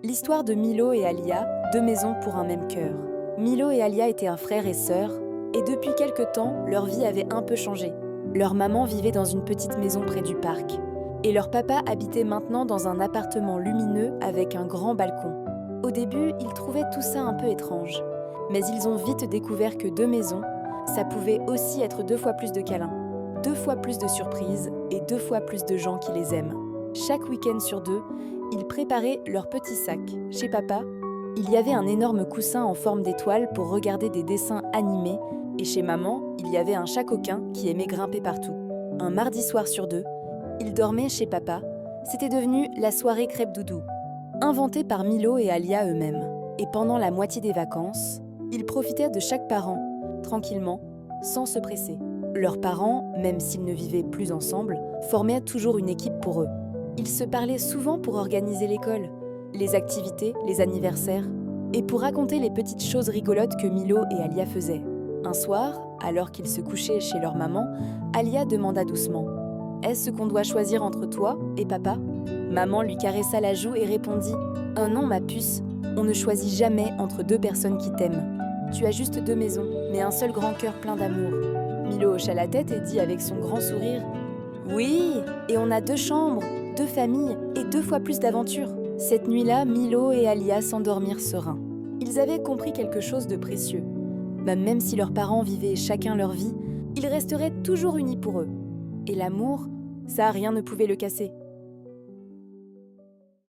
L'histoire de Milo et Alia, deux maisons pour un même cœur. Milo et Alia étaient un frère et sœur, et depuis quelque temps, leur vie avait un peu changé. Leur maman vivait dans une petite maison près du parc, et leur papa habitait maintenant dans un appartement lumineux avec un grand balcon. Au début, ils trouvaient tout ça un peu étrange, mais ils ont vite découvert que deux maisons, ça pouvait aussi être 2 fois plus de câlins, 2 fois plus de surprises et 2 fois plus de gens qui les aiment. Chaque week-end sur 2, ils préparaient leur petit sac. Chez papa, il y avait un énorme coussin en forme d'étoile pour regarder des dessins animés, et chez maman, il y avait un chat coquin qui aimait grimper partout. Un mardi soir sur 2, ils dormaient chez papa. C'était devenu la soirée crêpe-doudou, inventée par Milo et Alia eux-mêmes. Et pendant la moitié des vacances, ils profitaient de chaque parent, tranquillement, sans se presser. Leurs parents, même s'ils ne vivaient plus ensemble, formaient toujours une équipe pour eux. Ils se parlaient souvent pour organiser l'école, les activités, les anniversaires, et pour raconter les petites choses rigolotes que Milo et Alia faisaient. Un soir, alors qu'ils se couchaient chez leur maman, Alia demanda doucement « Est-ce qu'on doit choisir entre toi et papa ?» Maman lui caressa la joue et répondit « Oh non, ma puce, on ne choisit jamais entre deux personnes qui t'aiment. Tu as juste 2 maisons, mais un seul grand cœur plein d'amour. » Milo hocha la tête et dit avec son grand sourire « Oui, et on a 2 chambres, 2 familles et 2 fois plus d'aventures. » Cette nuit-là, Milo et Alia s'endormirent sereins. Ils avaient compris quelque chose de précieux. Même si leurs parents vivaient chacun leur vie, ils resteraient toujours unis pour eux. Et l'amour, ça, rien ne pouvait le casser.